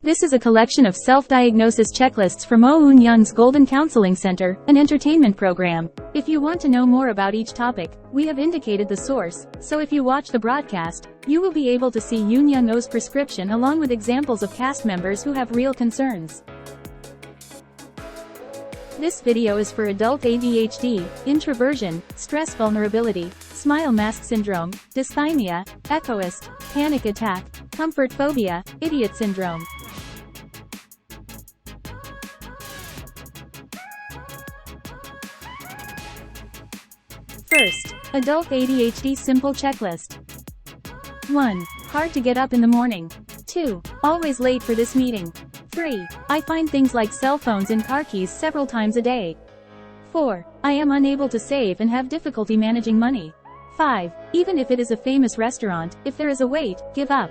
This is a collection of self-diagnosis checklists from Eun-Young's Golden Counseling Center, an entertainment program. If you want to know more about each topic, we have indicated the source, so if you watch the broadcast, you will be able to see Eun-Young's prescription along with examples of cast members who have real concerns. This video is for adult ADHD, introversion, stress vulnerability, smile mask syndrome, dysthymia, echoist, panic attack, comfort phobia, idiot syndrome. First, adult ADHD simple checklist. 1. Hard to get up in the morning. 2. Always late for this meeting. 3. I find things like cell phones and car keys several times a day. 4. I am unable to save and have difficulty managing money. 5. Even if it is a famous restaurant, if there is a wait, give up.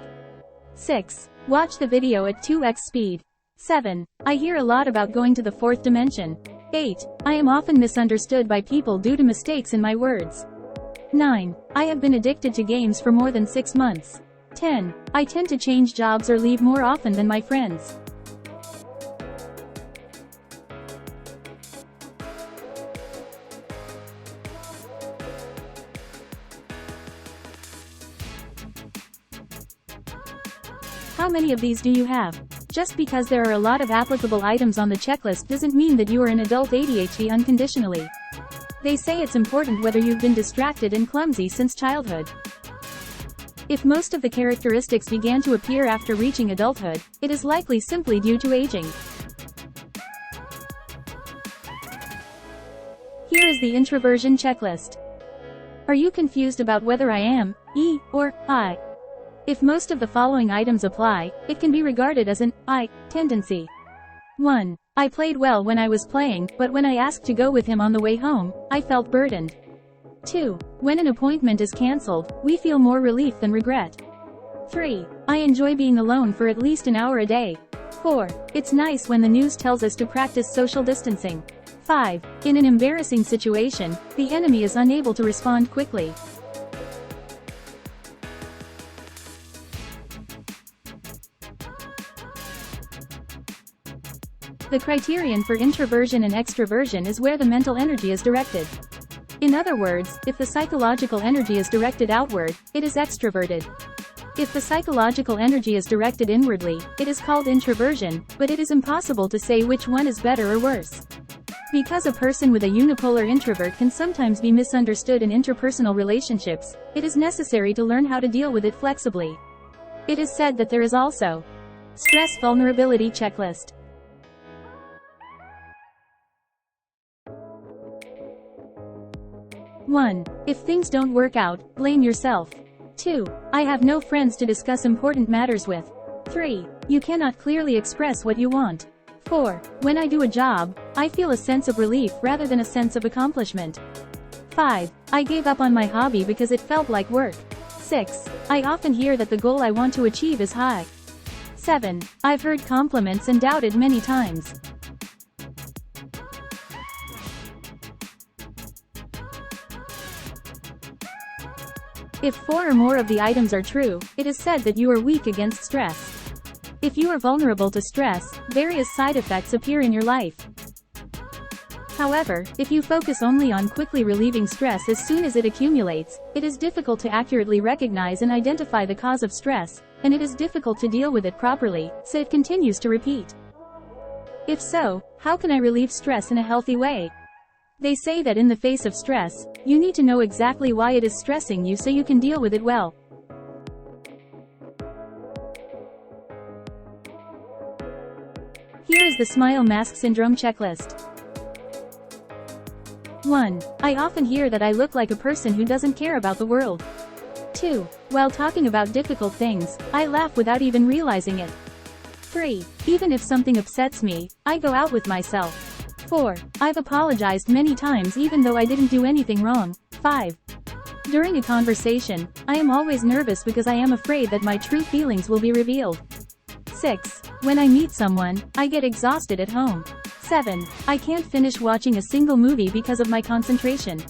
6. Watch the video at 2x speed. 7. I hear a lot about going to the fourth dimension. 8. I am often misunderstood by people due to mistakes in my words. 9. I have been addicted to games for more than 6 months. 10. I tend to change jobs or leave more often than my friends. How many of these do you have? Just because there are a lot of applicable items on the checklist doesn't mean that you are an adult ADHD unconditionally. They say it's important whether you've been distracted and clumsy since childhood. If most of the characteristics began to appear after reaching adulthood, it is likely simply due to aging. Here is the introversion checklist. Are you confused about whether I am, E, or I? If most of the following items apply, it can be regarded as an I tendency. 1. I played well when I was playing, but when I asked to go with him on the way home, I felt burdened. 2. When an appointment is cancelled, we feel more relief than regret. 3. I enjoy being alone for at least an hour a day. 4. It's nice when the news tells us to practice social distancing. 5. In an embarrassing situation, the enemy is unable to respond quickly. The criterion for introversion and extroversion is where the mental energy is directed. In other words, if the psychological energy is directed outward, it is extroverted. If the psychological energy is directed inwardly, it is called introversion, but it is impossible to say which one is better or worse. Because a person with a unipolar introvert can sometimes be misunderstood in interpersonal relationships, it is necessary to learn how to deal with it flexibly. It is said that there is also stress vulnerability checklist. 1. If things don't work out, blame yourself. 2. I have no friends to discuss important matters with. 3. You cannot clearly express what you want. 4. When I do a job, I feel a sense of relief rather than a sense of accomplishment. 5. I gave up on my hobby because it felt like work. 6. I often hear that the goal I want to achieve is high. 7. I've heard compliments and doubted many times. If 4 or more of the items are true, it is said that you are weak against stress. If you are vulnerable to stress, various side effects appear in your life. However, if you focus only on quickly relieving stress as soon as it accumulates, it is difficult to accurately recognize and identify the cause of stress, and it is difficult to deal with it properly, so it continues to repeat. If so, how can I relieve stress in a healthy way? They say that in the face of stress, you need to know exactly why it is stressing you so you can deal with it well. Here is the smile mask syndrome checklist. 1. I often hear that I look like a person who doesn't care about the world. 2. While talking about difficult things, I laugh without even realizing it. 3. Even if something upsets me, I go out with myself. 4. I've apologized many times even though I didn't do anything wrong. 5. During a conversation, I am always nervous because I am afraid that my true feelings will be revealed. 6. When I meet someone, I get exhausted at home. 7. I can't finish watching a single movie because of my concentration.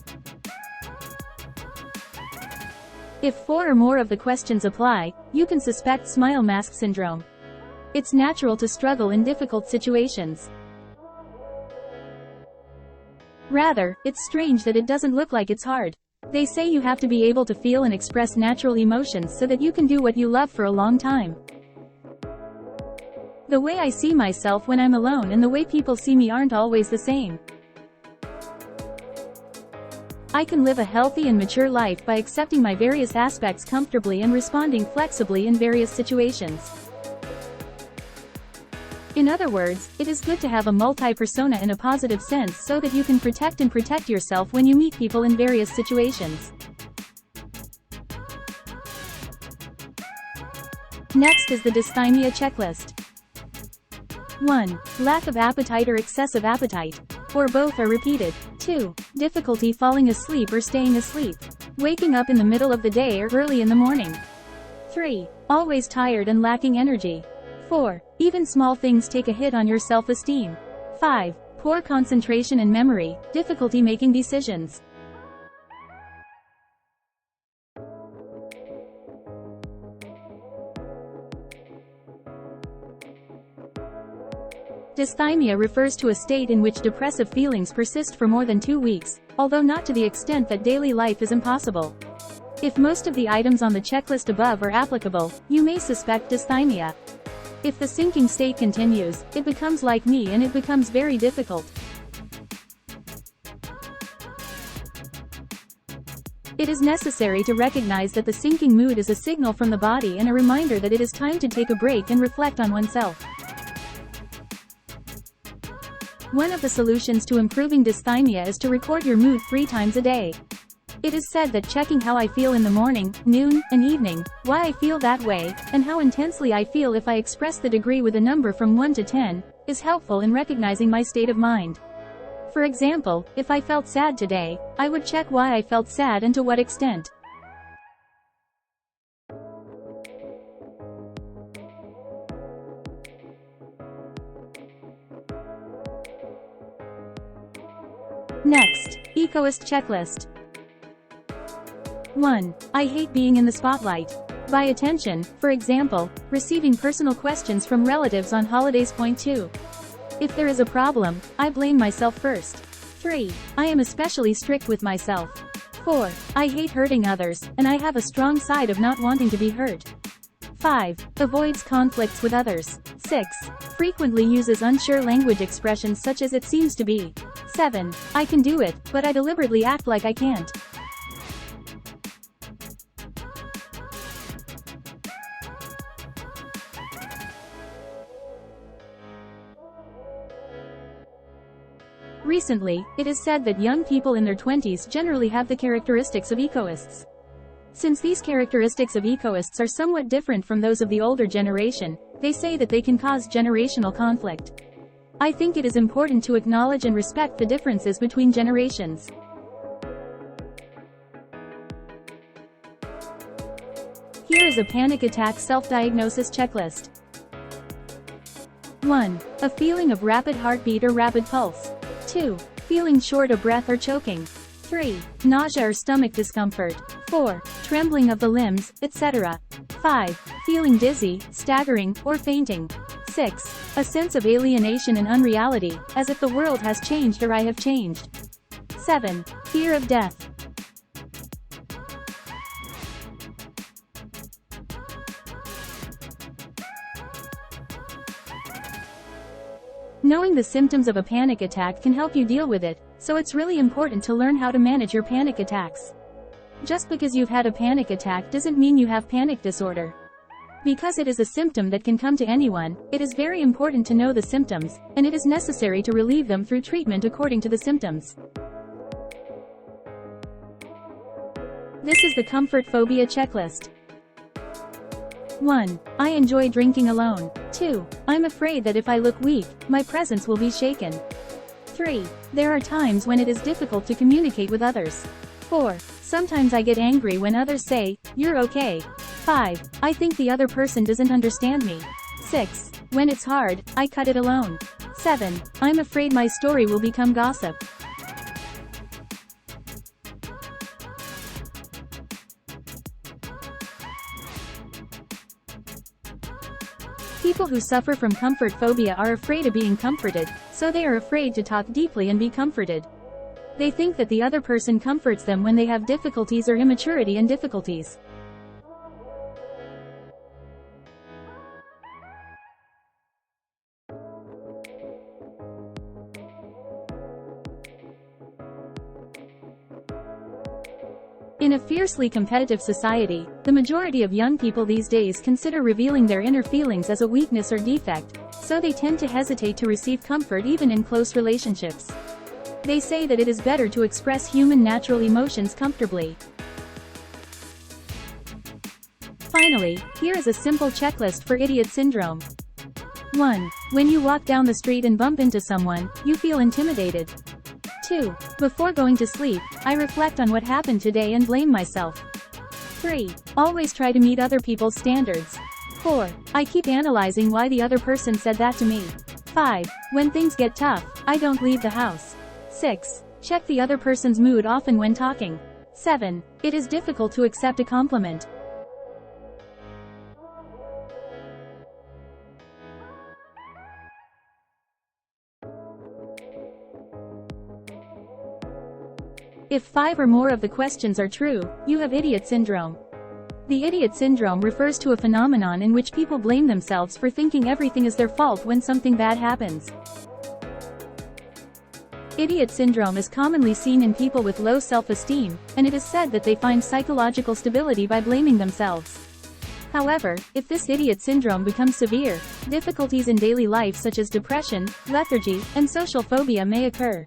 If 4 or more of the questions apply, you can suspect smile mask syndrome. It's natural to struggle in difficult situations. Rather, it's strange that it doesn't look like it's hard. They say you have to be able to feel and express natural emotions so that you can do what you love for a long time. The way I see myself when I'm alone and the way people see me aren't always the same. I can live a healthy and mature life by accepting my various aspects comfortably and responding flexibly in various situations. In other words, it is good to have a multi-persona in a positive sense so that you can protect yourself when you meet people in various situations. Next is the dysthymia checklist. 1. Lack of appetite or excessive appetite. Or both are repeated. 2. Difficulty falling asleep or staying asleep. Waking up in the middle of the day or early in the morning. 3. Always tired and lacking energy. 4. Even small things take a hit on your self-esteem. 5. Poor concentration and memory, difficulty making decisions. Dysthymia refers to a state in which depressive feelings persist for more than 2 weeks, although not to the extent that daily life is impossible. If most of the items on the checklist above are applicable, you may suspect dysthymia. If the sinking state continues, it becomes like me and it becomes very difficult. It is necessary to recognize that the sinking mood is a signal from the body and a reminder that it is time to take a break and reflect on oneself. One of the solutions to improving dysthymia is to record your mood 3 times a day. It is said that checking how I feel in the morning, noon, and evening, why I feel that way, and how intensely I feel if I express the degree with a number from 1 to 10, is helpful in recognizing my state of mind. For example, if I felt sad today, I would check why I felt sad and to what extent. Next, Echoist checklist. 1. I hate being in the spotlight. By attention, for example, receiving personal questions from relatives on holidays. 2. If there is a problem, I blame myself first. 3. I am especially strict with myself. 4. I hate hurting others, and I have a strong side of not wanting to be hurt. 5. Avoids conflicts with others. 6. Frequently uses unsure language expressions such as "it seems to be." 7. I can do it, but I deliberately act like I can't. Recently, it is said that young people in their 20s generally have the characteristics of echoists. Since these characteristics of echoists are somewhat different from those of the older generation, they say that they can cause generational conflict. I think it is important to acknowledge and respect the differences between generations. Here is a panic attack self-diagnosis checklist. 1. A feeling of rapid heartbeat or rapid pulse. 2. Feeling short of breath or choking. 3. Nausea or stomach discomfort. 4. Trembling of the limbs, etc. 5. Feeling dizzy, staggering, or fainting. 6. A sense of alienation and unreality, as if the world has changed or I have changed. 7. Fear of death. Knowing the symptoms of a panic attack can help you deal with it, so it's really important to learn how to manage your panic attacks. Just because you've had a panic attack doesn't mean you have panic disorder. Because it is a symptom that can come to anyone, it is very important to know the symptoms, and it is necessary to relieve them through treatment according to the symptoms. This is the comfort phobia checklist. 1. I enjoy drinking alone. 2. I'm afraid that if I look weak, my presence will be shaken. 3. There are times when it is difficult to communicate with others. 4. Sometimes I get angry when others say, "You're okay." 5. I think the other person doesn't understand me. 6. When it's hard, I cut it alone. 7. I'm afraid my story will become gossip. People who suffer from comfort phobia are afraid of being comforted, so they are afraid to talk deeply and be comforted. They think that the other person comforts them when they have difficulties or immaturity and difficulties. In a fiercely competitive society, the majority of young people these days consider revealing their inner feelings as a weakness or defect, so they tend to hesitate to receive comfort even in close relationships. They say that it is better to express human natural emotions comfortably. Finally, here is a simple checklist for idiot syndrome. 1. When you walk down the street and bump into someone, you feel intimidated. 2. Before going to sleep, I reflect on what happened today and blame myself. 3. Always try to meet other people's standards. 4. I keep analyzing why the other person said that to me. 5. When things get tough, I don't leave the house. 6. Check the other person's mood often when talking. 7. It is difficult to accept a compliment. If 5 or more of the questions are true, you have idiot syndrome. The idiot syndrome refers to a phenomenon in which people blame themselves for thinking everything is their fault when something bad happens. Idiot syndrome is commonly seen in people with low self-esteem, and it is said that they find psychological stability by blaming themselves. However, if this idiot syndrome becomes severe, difficulties in daily life such as depression, lethargy, and social phobia may occur.